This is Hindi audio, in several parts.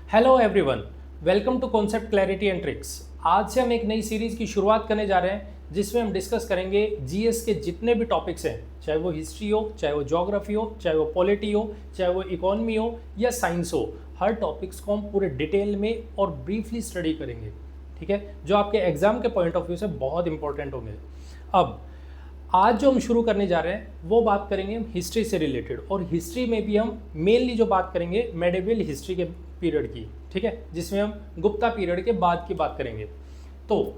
Hello everyone, welcome to concept clarity and tricks. आज से हम एक नई सीरीज़ की शुरुआत करने जा रहे हैं जिसमें हम डिस्कस करेंगे जीएस के जितने भी टॉपिक्स हैं, चाहे वो हिस्ट्री हो, चाहे वो ज्योग्राफी हो, चाहे वो पॉलिटी हो, चाहे वो इकोनॉमी हो या साइंस हो। हर टॉपिक्स को हम पूरे डिटेल में और ब्रीफली स्टडी करेंगे, ठीक है, जो आपके एग्जाम के पॉइंट ऑफ व्यू से बहुत इंपॉर्टेंट होंगे। अब आज जो हम शुरू करने जा रहे हैं वो बात करेंगे हम हिस्ट्री से रिलेटेड, और हिस्ट्री में भी हम मेनली जो बात करेंगे मेडिवल हिस्ट्री के पीरियड की, ठीक है, जिसमें हम गुप्ता पीरियड के बाद की बात करेंगे। तो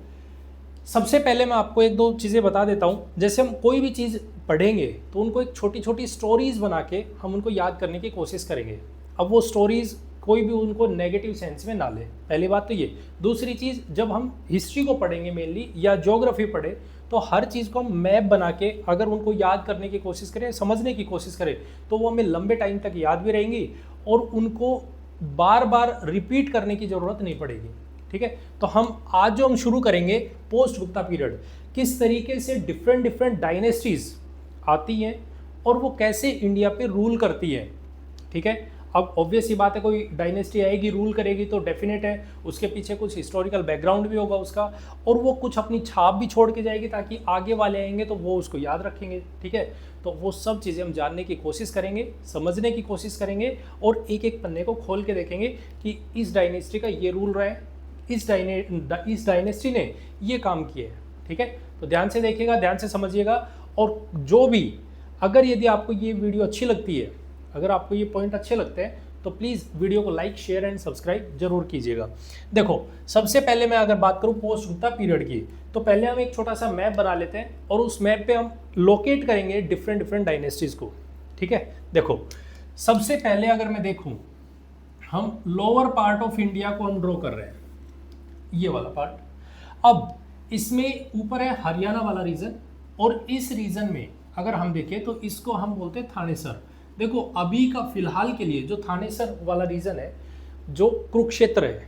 सबसे पहले मैं आपको एक दो चीज़ें बता देता हूँ। जैसे हम कोई भी चीज़ पढ़ेंगे तो उनको एक छोटी छोटी स्टोरीज बना के हम उनको याद करने की कोशिश करेंगे। अब वो स्टोरीज कोई भी उनको नेगेटिव सेंस में ना ले, पहली बात तो ये। दूसरी चीज़, जब हम हिस्ट्री को पढ़ेंगे मेनली या ज्योग्राफी पढ़े तो हर चीज़ को हम मैप बना के अगर उनको याद करने की कोशिश करें, समझने की कोशिश करें, तो वो हमें लंबे टाइम तक याद भी रहेंगी और उनको बार बार रिपीट करने की ज़रूरत नहीं पड़ेगी, ठीक है। तो हम आज जो हम शुरू करेंगे पोस्ट गुप्ता पीरियड, किस तरीके से डिफरेंट डिफरेंट डायनेस्टीज आती हैं और वो कैसे इंडिया पे रूल करती है, ठीक है। अब ऑब्वियस ही बात है, कोई डायनेस्टी आएगी रूल करेगी तो डेफिनेट है उसके पीछे कुछ हिस्टोरिकल बैकग्राउंड भी होगा उसका, और वो कुछ अपनी छाप भी छोड़ के जाएगी ताकि आगे वाले आएंगे तो वो उसको याद रखेंगे, ठीक है। तो वो सब चीज़ें हम जानने की कोशिश करेंगे, समझने की कोशिश करेंगे और एक एक पन्ने को खोल के देखेंगे कि इस डायनेस्टी का ये रूल रहा है, इस डायनेस्टी ने ये काम किया है, ठीक है। तो ध्यान से देखिएगा, ध्यान से समझिएगा। और जो भी, अगर यदि आपको ये वीडियो अच्छी लगती है, अगर आपको ये पॉइंट अच्छे लगते हैं तो प्लीज़ वीडियो को लाइक, शेयर एंड सब्सक्राइब जरूर कीजिएगा। देखो, सबसे पहले मैं अगर बात करूं पोस्ट गुप्ता पीरियड की, तो पहले हम एक छोटा सा मैप बना लेते हैं और उस मैप पे हम लोकेट करेंगे डिफरेंट डिफरेंट डायनेस्टीज को, ठीक है। देखो, सबसे पहले अगर मैं देखूं, हम लोअर पार्ट ऑफ इंडिया को हम ड्रॉ कर रहे हैं, ये वाला पार्ट। अब इसमें ऊपर है हरियाणा वाला रीजन, और इस रीजन में अगर हम देखें तो इसको हम बोलते हैं थानेसर। देखो, अभी का फिलहाल के लिए जो थानेसर वाला रीजन है, जो कुरुक्षेत्र है,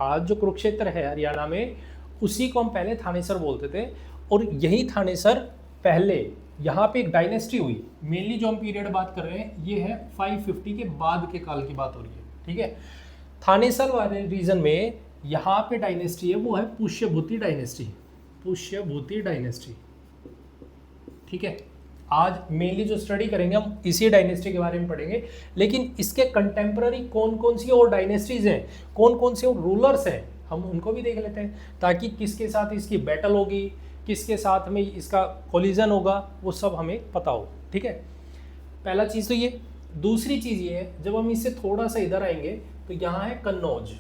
आज जो कुरुक्षेत्र है हरियाणा में, उसी को हम पहले थानेसर बोलते थे। और यही थानेसर पहले यहाँ पे एक डायनेस्टी हुई, मेनली जो हम पीरियड बात कर रहे हैं ये है 550 के बाद के काल की बात हो रही है, ठीक है। थानेसर वाले रीजन में यहाँ पे डायनेस्टी है, वो है पुष्यभूति डायनेस्टी, पुष्यभूति डायनेस्टी, ठीक है। आज मेनली जो स्टडी करेंगे हम इसी डायनेस्टी के बारे में पढ़ेंगे, लेकिन इसके कंटेम्प्ररी कौन कौन सी और डायनेस्टीज हैं, कौन कौन से और रूलर्स हैं, हम उनको भी देख लेते हैं, ताकि किसके साथ इसकी बैटल होगी, किसके साथ में इसका कोलिजन होगा, वो सब हमें पता हो, ठीक है। पहला चीज़ तो ये। दूसरी चीज़ ये है, जब हम इससे थोड़ा सा इधर आएंगे तो यहाँ है कन्नौज,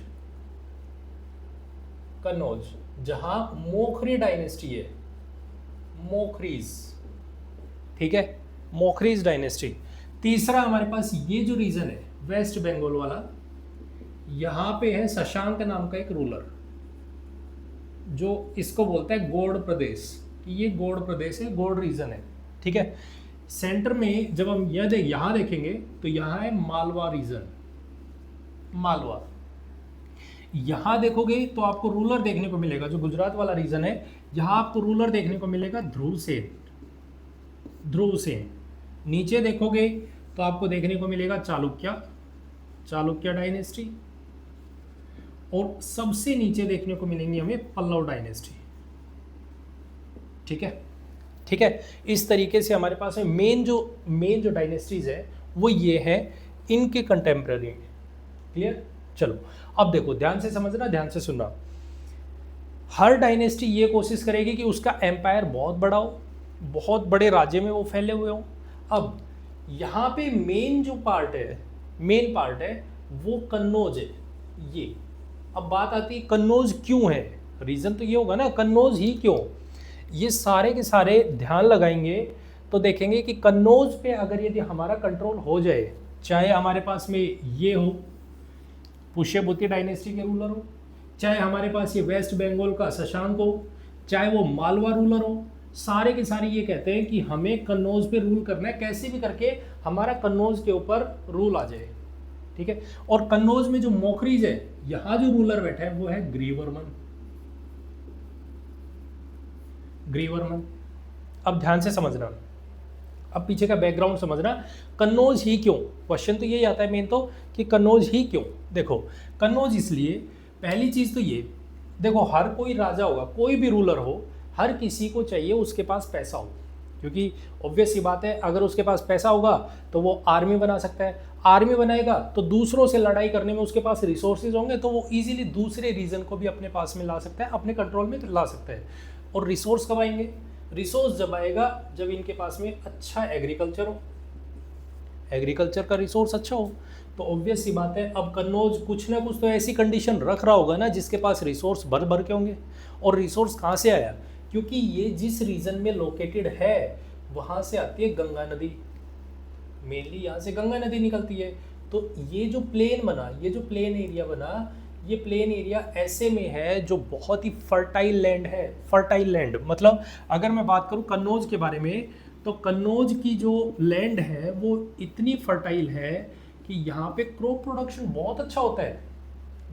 कन्नौज जहाँ मोखरी डायनेस्टी है, मोखरीज, ठीक है, मोखरीज डायनेस्टी। तीसरा हमारे पास ये जो रीजन है वेस्ट बंगाल वाला, यहाँ पे है शशांक नाम का एक रूलर, जो इसको बोलता है गौड़ प्रदेश, ये गौड़ प्रदेश है, गौड़ रीजन है, ठीक है। सेंटर में जब हम यहाँ देखेंगे तो यहाँ है मालवा रीजन, मालवा। यहाँ देखोगे तो आपको रूलर देखने को मिलेगा, जो गुजरात वाला रीजन है, यहाँ आपको रूलर देखने को मिलेगा ध्रुवसेन, ध्रुवसेन। नीचे देखोगे तो आपको देखने को मिलेगा चालुक्य, चालुक्य डायनेस्टी, और सबसे नीचे देखने को मिलेंगी हमें पल्लव डायनेस्टी, ठीक है, ठीक है। इस तरीके से हमारे पास है मेन जो डायनेस्टीज है वो ये है, इनके कंटेम्प्ररी, क्लियर। चलो अब देखो, ध्यान से समझना, ध्यान से सुनना। हर डायनेस्टी ये कोशिश करेगी कि उसका एम्पायर बहुत बड़ा हो, बहुत बड़े राज्य में वो फैले हुए हो। अब यहाँ पे मेन जो पार्ट है, मेन पार्ट है वो कन्नौज है, ये। अब बात आती है कन्नौज क्यों है, रीज़न तो ये होगा ना, कन्नौज ही क्यों। ये सारे के सारे ध्यान लगाएंगे तो देखेंगे कि कन्नौज पे अगर यदि हमारा कंट्रोल हो जाए, चाहे हमारे पास में ये हो पुष्यभूति डायनेस्टी के रूलर हो, चाहे हमारे पास ये वेस्ट बंगाल का शशांक हो, चाहे वो मालवा रूलर हो, सारे के सारे ये कहते हैं कि हमें कन्नौज पे रूल करना है, कैसे भी करके हमारा कन्नौज के ऊपर रूल आ जाए, ठीक है। और कन्नौज में जो मोखरीज है, यहाँ जो रूलर बैठा है वो है ग्रीवर्मन, ग्रीवर्मन। अब ध्यान से समझना, अब पीछे का बैकग्राउंड समझना, कन्नौज ही क्यों, क्वेश्चन तो यही आता है मेन तो, कि कन्नौज ही क्यों। देखो कन्नौज इसलिए, पहली चीज़ तो ये, देखो हर कोई राजा होगा, कोई भी रूलर हो, हर किसी को चाहिए उसके पास पैसा हो, क्योंकि ऑब्वियस सी बात है अगर उसके पास पैसा होगा तो वो आर्मी बना सकता है, आर्मी बनाएगा तो दूसरों से लड़ाई करने में उसके पास रिसोर्सेज होंगे, तो वो इजीली दूसरे रीजन को भी अपने पास में ला सकता है, अपने कंट्रोल में ला सकता है। और रिसोर्स कब आएंगे? रिसोर्स जब आएगा जब इनके पास में अच्छा एग्रीकल्चर हो, एग्रीकल्चर का रिसोर्स अच्छा हो, तो ऑब्वियस सी बात है अब कन्नौज कुछ ना कुछ तो ऐसी कंडीशन रख रहा होगा ना जिसके पास रिसोर्स भर भर के होंगे। और रिसोर्स कहाँ से आया? क्योंकि ये जिस रीजन में लोकेटेड है वहाँ से आती है गंगा नदी, मेनली यहाँ से गंगा नदी निकलती है। तो ये जो प्लेन बना, ये जो प्लेन एरिया बना, ये प्लेन एरिया ऐसे में है जो बहुत ही फर्टाइल लैंड है। फर्टाइल लैंड मतलब अगर मैं बात करूँ कन्नौज के बारे में, तो कन्नौज की जो लैंड है वो इतनी फर्टाइल है कि यहाँ पे क्रॉप प्रोडक्शन बहुत अच्छा होता है।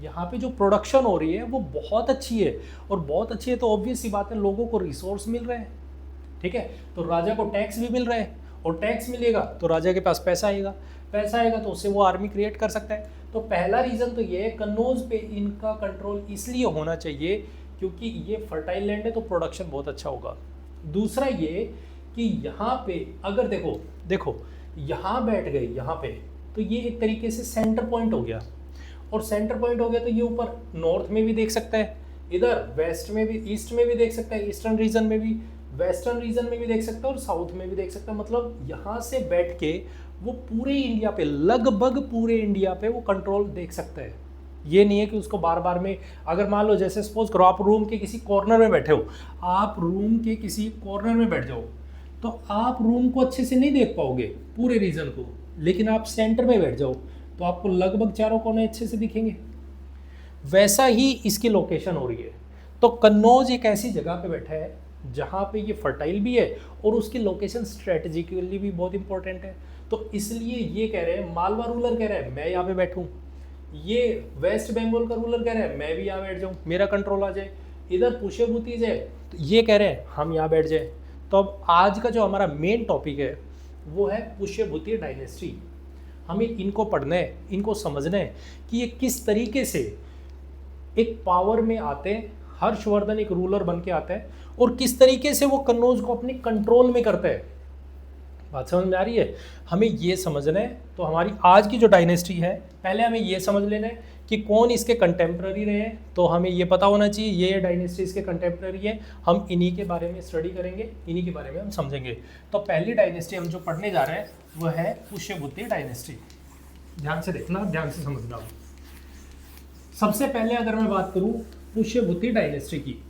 यहाँ पे जो प्रोडक्शन हो रही है वो बहुत अच्छी है, और बहुत अच्छी है तो ऑब्वियस सी बात है लोगों को रिसोर्स मिल रहे हैं, ठीक है। तो राजा को टैक्स भी मिल रहा है, और टैक्स मिलेगा तो राजा के पास पैसा आएगा, पैसा आएगा तो उससे वो आर्मी क्रिएट कर सकता है। तो पहला रीज़न तो ये है कन्नौज पे इनका कंट्रोल इसलिए होना चाहिए क्योंकि ये फर्टाइल लैंड है तो प्रोडक्शन बहुत अच्छा होगा। दूसरा ये कि यहाँ पे अगर देखो यहाँ बैठ गए यहाँ पे, तो ये एक तरीके से सेंटर पॉइंट हो गया, और सेंटर पॉइंट हो गया तो ये ऊपर नॉर्थ में भी देख सकता है, इधर वेस्ट में भी, ईस्ट में भी देख सकता है, ईस्टर्न रीजन में भी, वेस्टर्न रीजन में भी देख सकता है, और साउथ में भी देख सकता है। मतलब यहाँ से बैठ के वो पूरे इंडिया पे, लगभग पूरे इंडिया पे वो कंट्रोल देख सकता है। ये नहीं है कि उसको बार बार में, अगर मान लो जैसे सपोज करो आप रूम के किसी कॉर्नर में बैठे हो, आप रूम के किसी कॉर्नर में बैठ जाओ तो आप रूम को अच्छे से नहीं देख पाओगे पूरे रीजन को, लेकिन आप सेंटर में बैठ जाओ तो आपको लगभग चारों कोने अच्छे से दिखेंगे। वैसा ही इसकी लोकेशन हो रही है। तो कन्नौज एक ऐसी जगह पे बैठा है जहाँ पे ये फर्टाइल भी है और उसकी लोकेशन स्ट्रेटेजिकली भी बहुत इंपॉर्टेंट है। तो इसलिए ये कह रहे हैं, मालवा रूलर कह रहा है मैं यहाँ पे बैठूँ, ये वेस्ट बंगाल का रूलर कह रहा है मैं भी यहाँ बैठ जाऊँ, मेरा कंट्रोल आ जाए। इधर पुष्यभूतिज है तो ये कह रहे हैं हम यहाँ बैठ जाए। तो अब आज का जो हमारा मेन टॉपिक है वो है पुष्यभूति डायनेस्टी। हमें इनको पढ़ना है, इनको समझना है कि ये किस तरीके से एक पावर में आते हैं, हर्षवर्धन एक रूलर बन के आता है, और किस तरीके से वो कन्नौज को अपने कंट्रोल में करता है। बात समझ में आ रही है? हमें ये समझना है। तो हमारी आज की जो डायनेस्टी है, पहले हमें ये समझ लेना है कि कौन इसके कंटेम्प्रेरी रहे हैं, तो हमें ये पता होना चाहिए ये डायनेस्टी इसके कंटेम्प्रेरी है। हम इन्हीं के बारे में स्टडी करेंगे, इन्हीं के बारे में हम समझेंगे। तो पहली डायनेस्टी हम जो पढ़ने जा रहे हैं वो है पुष्यभूति डायनेस्टी। ध्यान से देखना, ध्यान से समझना। सबसे पहले अगर मैं बात करूं पुष्यभूति डायनेस्टी की,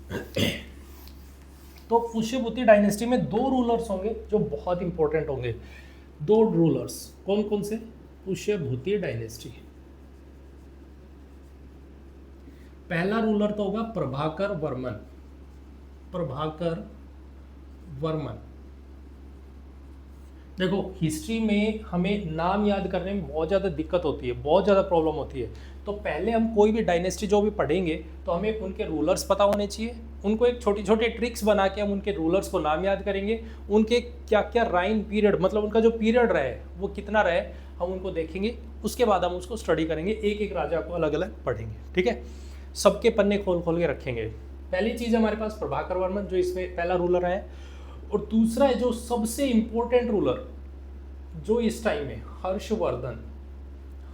तो पुष्यभूति डायनेस्टी में दो रूलर्स होंगे जो बहुत इंपॉर्टेंट होंगे। दो रूलर्स कौन कौन से? पुष्यभूति डायनेस्टी, पहला रूलर तो होगा प्रभाकर वर्मन। प्रभाकर वर्मन, देखो हिस्ट्री में हमें नाम याद करने में बहुत ज़्यादा दिक्कत होती है, बहुत ज़्यादा प्रॉब्लम होती है। तो पहले हम कोई भी डायनेस्टी जो भी पढ़ेंगे तो हमें उनके रूलर्स पता होने चाहिए, उनको एक छोटी छोटी ट्रिक्स बना के हम उनके रूलर्स को नाम याद करेंगे, उनके क्या क्या राइन पीरियड, मतलब उनका जो पीरियड रहे वो कितना रहे, हम उनको देखेंगे। उसके बाद हम उसको स्टडी करेंगे, एक एक राजा को अलग अलग पढ़ेंगे, ठीक है। सबके पन्ने खोल खोल के रखेंगे। पहली चीज़ हमारे पास प्रभाकर वर्मन जो इसमें पहला रूलर है, और दूसरा है जो सबसे इंपॉर्टेंट रूलर जो इस टाइम में हर्षवर्धन।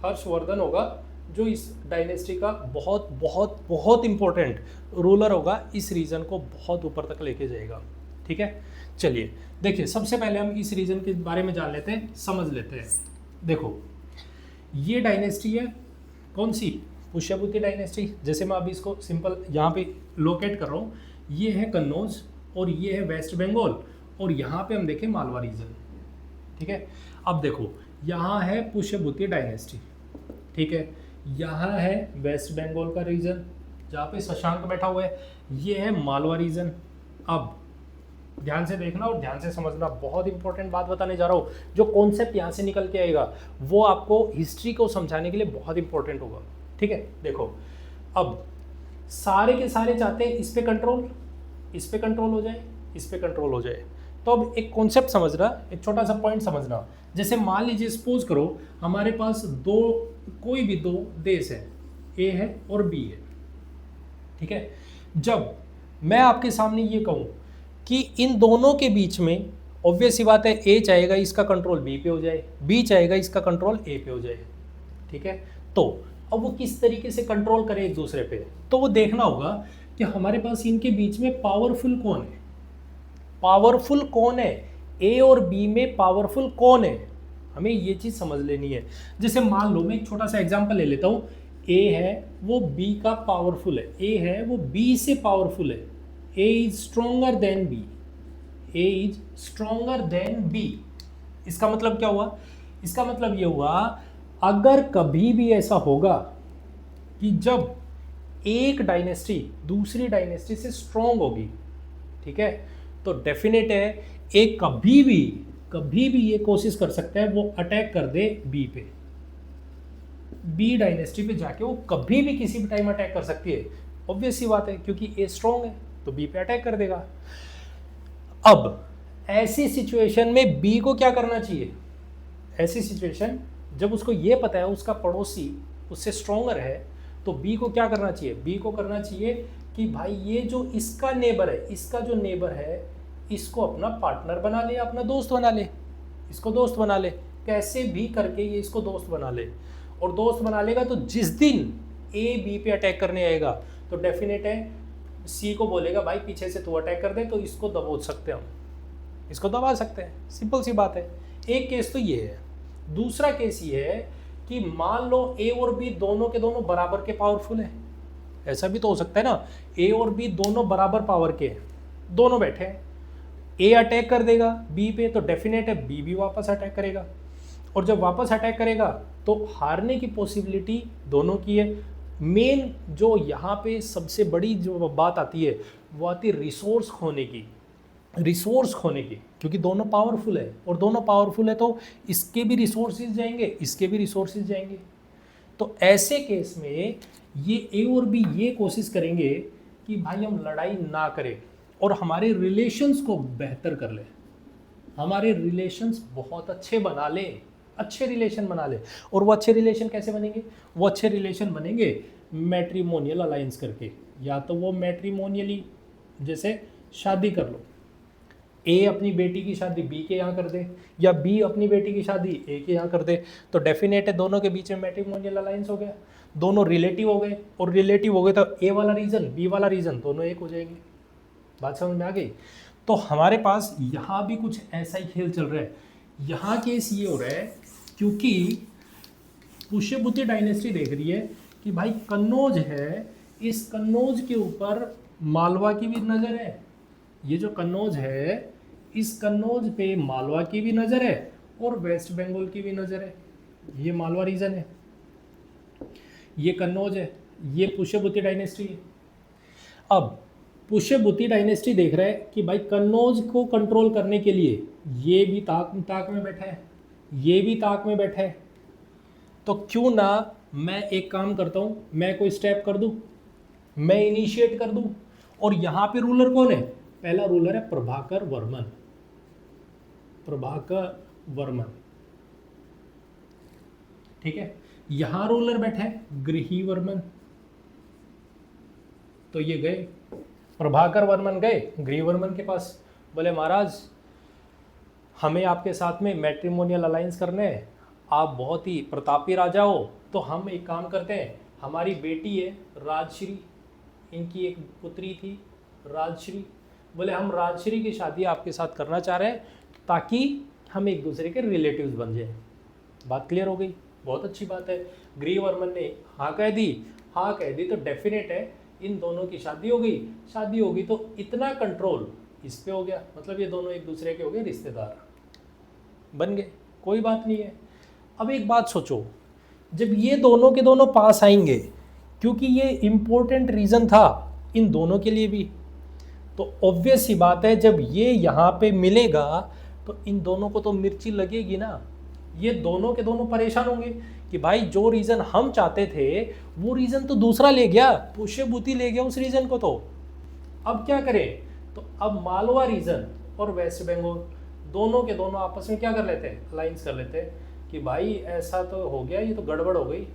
हर्षवर्धन होगा जो इस डायनेस्टी का बहुत बहुत बहुत इंपॉर्टेंट रूलर होगा, इस रीजन को बहुत ऊपर तक लेके जाएगा, ठीक है। चलिए देखिए, सबसे पहले हम इस रीजन के बारे में जान लेते हैं, समझ लेते हैं। देखो ये डायनेस्टी है कौन सी? पुष्यभूति डायनेस्टी। जैसे मैं अभी इसको सिंपल यहाँ पे लोकेट कर रहा हूँ, ये है कन्नौज और ये है वेस्ट बंगाल, और यहाँ पे हम देखें मालवा रीजन, ठीक है। अब देखो यहाँ है पुष्यभूति डायनेस्टी, ठीक है, यहाँ है वेस्ट बंगाल का रीजन जहाँ पे शशांक बैठा हुआ है, ये है मालवा रीजन। अब ध्यान से देखना और ध्यान से समझना, बहुत इंपॉर्टेंट बात बताने जा रहा हूँ, जो कॉन्सेप्ट यहाँ से निकल के आएगा वो आपको हिस्ट्री को समझाने के लिए बहुत इंपॉर्टेंट होगा, ठीक है। देखो अब सारे के सारे चाहते हैं इस पे कंट्रोल, इस पे कंट्रोल हो जाए, इस पे कंट्रोल हो जाए, तो अब एक कॉन्सेप्ट समझना, एक छोटा सा पॉइंट समझना। जैसे मान लीजिए सपोज करो हमारे पास कोई भी दो देश है, ए है और बी है, ठीक है। जब मैं आपके सामने ये कहूँ कि इन दोनों के बीच में ऑब्वियस सी बात है, ए चाहेगा इसका कंट्रोल बी पे हो जाए, बी चाहेगा इसका कंट्रोल ए पे हो जाए, ठीक है। तो अब वो किस तरीके से कंट्रोल करे एक दूसरे पे, तो वो देखना होगा कि हमारे पास इनके बीच में पावरफुल कौन है, पावरफुल कौन है, ए और बी में पावरफुल कौन है, हमें ये चीज समझ लेनी है। जैसे मान लो मैं एक छोटा सा एग्जांपल ले लेता हूँ, ए है वो बी का पावरफुल है, ए है वो बी से पावरफुल है, A is stronger than B, A is stronger than B. इसका मतलब क्या हुआ, इसका मतलब ये हुआ अगर कभी भी ऐसा होगा कि जब एक डायनेस्टी दूसरी डायनेस्टी से स्ट्रोंग होगी, ठीक है, तो डेफिनेट है एक कभी भी ये कोशिश कर सकता है वो अटैक कर दे बी पे, बी डायनेस्टी पे जाके वो कभी भी किसी भी टाइम अटैक कर सकती है। ऑब्वियस सी बात है क्योंकि ए स्ट्रोंग है तो बी पे अटैक कर देगा। अब ऐसी सिचुएशन में बी को क्या करना चाहिए, ऐसी सिचुएशन जब उसको ये पता है उसका पड़ोसी उससे स्ट्रोंगर है, तो बी को क्या करना चाहिए, बी को करना चाहिए कि भाई ये जो इसका नेबर है, इसका जो नेबर है इसको अपना पार्टनर बना ले, अपना दोस्त बना ले, इसको दोस्त बना ले, कैसे भी करके ये इसको दोस्त बना ले। और दोस्त बना लेगा तो जिस दिन ए बी पे अटैक करने आएगा तो डेफिनेट है सी को बोलेगा भाई पीछे से तू अटैक कर दे, तो इसको दबोच सकते हैं हम, इसको दबा सकते हैं, सिंपल सी बात है। एक केस तो ये है। दूसरा केस ये है कि मान लो ए और बी दोनों के दोनों बराबर के पावरफुल है, ऐसा भी तो हो सकता है ना, ए और बी दोनों बराबर पावर के, दोनों बैठे हैं, ए अटैक कर देगा बी पे तो डेफिनेट है बी भी वापस अटैक करेगा, और जब वापस अटैक करेगा तो हारने की पॉसिबिलिटी दोनों की है। मेन जो यहाँ पे सबसे बड़ी जो बात आती है वो आती है रिसोर्स खोने की, रिसोर्स खोने की, क्योंकि दोनों पावरफुल है, और दोनों पावरफुल है तो इसके भी रिसोर्सेज जाएंगे, इसके भी रिसोर्सेज जाएंगे। तो ऐसे केस में ये ए और बी ये कोशिश करेंगे कि भाई हम लड़ाई ना करें और हमारे रिलेशंस को बेहतर कर लें, हमारे रिलेशंस बहुत अच्छे बना लें, अच्छे रिलेशन बना ले। और वो अच्छे रिलेशन कैसे बनेंगे, वो अच्छे रिलेशन बनेंगे मैट्रिमोनियल अलायंस करके, या तो वो मैट्रिमोनियली जैसे शादी कर लो, ए अपनी बेटी की शादी बी के यहाँ कर दे, या बी अपनी बेटी की शादी ए के यहाँ कर दे, तो डेफिनेट है दोनों के बीच में मैट्रिमोनियल अलायंस हो गया, दोनों रिलेटिव हो गए, और रिलेटिव हो गए तो ए वाला रीजन बी वाला रीजन दोनों एक हो जाएंगे। बात समझ में आ गई। तो हमारे पास यहाँ भी कुछ ऐसा ही खेल चल रहा है। यहाँ केस ये हो रहा है क्योंकि पुष्यभूति डायनेस्टी देख रही है कि भाई कन्नौज है, इस कन्नौज के ऊपर मालवा की भी नज़र है, ये जो कन्नौज है इस कन्नौज पे मालवा की भी नज़र है और वेस्ट बंगाल की भी नज़र है। ये मालवा रीजन है, ये कन्नौज है, ये पुष्यभूति डायनेस्टी है। अब पुष्यभूति डायनेस्टी देख रहा है कि भाई कन्नौज को कंट्रोल करने के लिए ये भी ताक में बैठा है, ये भी ताक में बैठा है, तो क्यों ना मैं एक काम करता हूँ, मैं कोई स्टेप कर दूँ, मैं इनिशिएट कर दूँ। और यहाँ पे रूलर कौन है, पहला रूलर है प्रभाकर वर्मन, प्रभाकर वर्मन, ठीक है। यहाँ रूलर बैठा है गृही वर्मन, तो ये गए प्रभाकर वर्मन गए गृही वर्मन के पास, बोले महाराज हमें आपके साथ में मैट्रिमोनियल अलायंस करने हैं, आप बहुत ही प्रतापी राजा हो, तो हम एक काम करते हैं, हमारी बेटी है राजश्री, इनकी एक पुत्री थी राजश्री, बोले हम राजश्री की शादी आपके साथ करना चाह रहे हैं ताकि हम एक दूसरे के रिलेटिव्स बन जाएं। बात क्लियर हो गई, बहुत अच्छी बात है। गृह वर्मन ने हाँ कह दी, हाँ कह दी तो डेफिनेट है इन दोनों की शादी हो गई, शादी होगी तो इतना कंट्रोल इस पे हो गया, मतलब ये दोनों एक दूसरे के हो गए रिश्तेदार बन गए, कोई बात नहीं है। अब एक बात सोचो, जब ये दोनों के दोनों पास आएंगे, क्योंकि ये इम्पोर्टेंट रीज़न था इन दोनों के लिए भी, तो ऑब्वियस सी बात है जब ये यहाँ पे मिलेगा तो इन दोनों को तो मिर्ची लगेगी ना, ये दोनों के दोनों परेशान होंगे कि भाई जो रीज़न हम चाहते थे वो रीज़न तो दूसरा ले गया, पुष्यभूति ले गया उस रीज़न को, तो अब क्या करें। तो अब मालवा रीजन और वेस्ट बंगाल, दोनों के दोनों आपस में क्या कर लेते हैं, अलाइंस कर लेते हैं कि भाई ऐसा तो हो गया, ये तो गड़बड़ हो गई,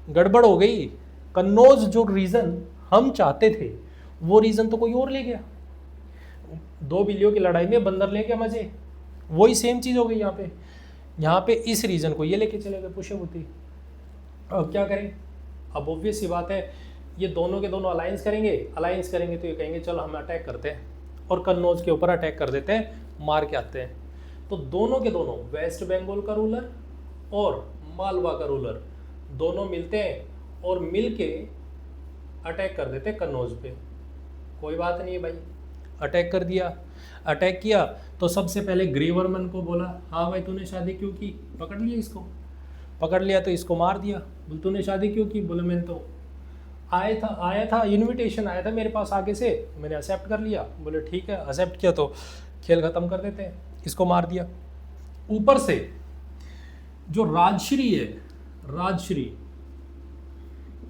गड़बड़ हो गई। कन्नौज जो रीजन हम चाहते थे वो रीजन तो कोई और ले गया। दो बिल्लियों की लड़ाई में बंदर ले गया मजे, वही सेम चीज हो गई यहाँ पे। यहाँ पे इस रीजन को ये लेके चले गए पुष्यभूति। अब क्या करें, अब ऑब्वियस सी बात है, ये दोनों के दोनों अलायंस करेंगे तो ये कहेंगे चलो हम अटैक करते हैं और कन्नौज के ऊपर अटैक कर देते हैं, मार के आते हैं। तो दोनों के दोनों, वेस्ट बंगाल का रूलर और मालवा का रूलर, दोनों मिलते हैं और मिल के अटैक कर देते हैं कन्नौज पे। कोई बात नहीं है भाई, अटैक कर दिया। अटैक किया तो सबसे पहले ग्रीवर्मन को बोला, हाँ भाई तूने शादी क्यों की, पकड़ लिया इसको, पकड़ लिया तो इसको मार दिया। बोल तूने शादी क्यों की, बोले मैंने तो आया था इनविटेशन आया था मेरे पास आगे से, मैंने एक्सेप्ट कर लिया। बोले ठीक है, एक्सेप्ट किया तो खेल खत्म कर देते हैं, इसको मार दिया। ऊपर से जो राजश्री है, राजश्री,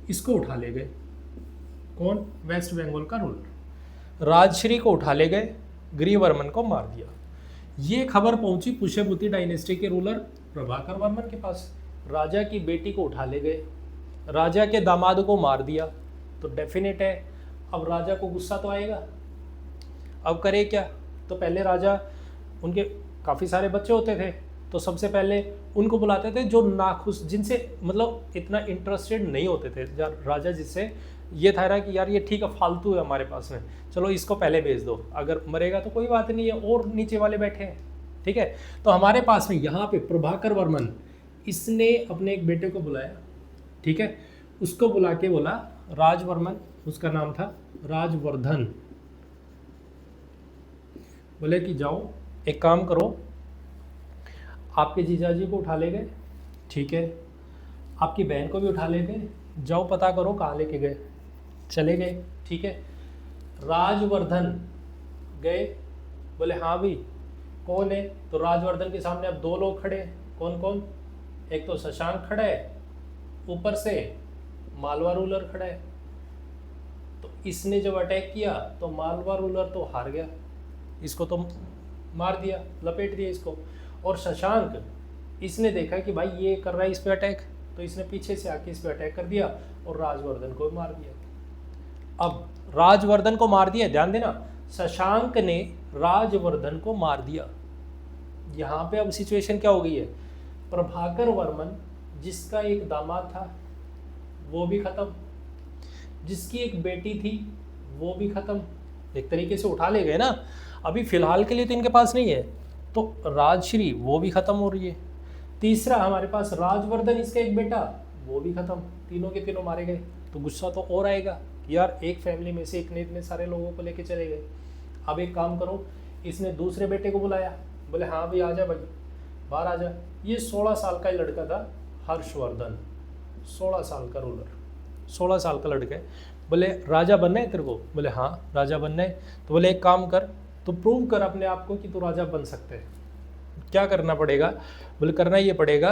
इसको उठा ले गए। कौन, वेस्ट बंगाल का रूलर, राजश्री को उठा ले गए, ग्रीवर्मन को मार दिया। ये खबर पहुंची पुष्यभूति डायनेस्टी के रूलर प्रभाकर वर्मन के पास, राजा की बेटी को उठा ले गए, राजा के दामाद को मार दिया। तो डेफिनेट है अब राजा को गुस्सा तो आएगा। अब करे क्या, तो पहले राजा, उनके काफ़ी सारे बच्चे होते थे, तो सबसे पहले उनको बुलाते थे जो नाखुश, जिनसे मतलब इतना इंटरेस्टेड नहीं होते थे राजा, जिससे ये था कि यार ये ठीक है, फालतू है हमारे पास में, चलो इसको पहले भेज दो, अगर मरेगा तो कोई बात नहीं है, और नीचे वाले बैठे हैं, ठीक है। तो हमारे पास में यहाँ पे प्रभाकर वर्मन, इसने अपने एक बेटे को बुलाया, ठीक है, उसको बुला के बोला राजवर्मन, उसका नाम था राजवर्धन, बोले कि जाओ एक काम करो, आपके जीजाजी को उठा ले गए, ठीक है, आपकी बहन को भी उठा ले गए, जाओ पता करो कहाँ लेके गए। चले गए, ठीक है, राजवर्धन गए, बोले हाँ भाई कौन है, तो राजवर्धन के सामने अब दो लोग खड़े हैं, कौन कौन, एक तो शशांक खड़ा है, ऊपर से मालवा रूलर खड़ा है। तो इसने जब अटैक किया तो मालवा रूलर तो हार गया, इसको तो मार दिया, लपेट दिया इसको। और शशांक, इसने देखा कि भाई ये कर रहा है इस पे अटैक, तो इसने पीछे से आके इस पे अटैक कर दिया और राजवर्धन को मार दिया। अब राजवर्धन को मार दिया, ध्यान देना, शशांक ने राजवर्धन को मार दिया। यहाँ पे अब सिचुएशन क्या हो गई है, प्रभाकर वर्मन जिसका एक दामाद था वो भी खत्म, जिसकी एक बेटी थी वो भी खत्म, एक तरीके से उठा ले गए ना। अभी फिलहाल के लिए तो इनके पास नहीं है, तो राजश्री वो भी खत्म हो रही है। तीसरा हमारे पास राजवर्धन, इसका एक बेटा, वो भी खत्म, तीनों के तीनों मारे गए। तो गुस्सा तो और आएगा कि यार एक फैमिली में से एक ने इतने सारे लोगों को लेके चले गए। अब एक काम करो, इसने दूसरे बेटे को बुलाया, बोले हाँ भाई आ जा भाई, बाहर आ जा। ये 16 साल का लड़का था, हर्षवर्धन, 16 साल का रूलर, 16 साल का लड़का है। बोले राजा बनना है तेरे को, बोले हाँ राजा बनना है। तो बोले एक काम कर, तो प्रूव कर अपने आप को कि तू राजा बन सकते है। क्या करना पड़ेगा, बोले करना ये पड़ेगा,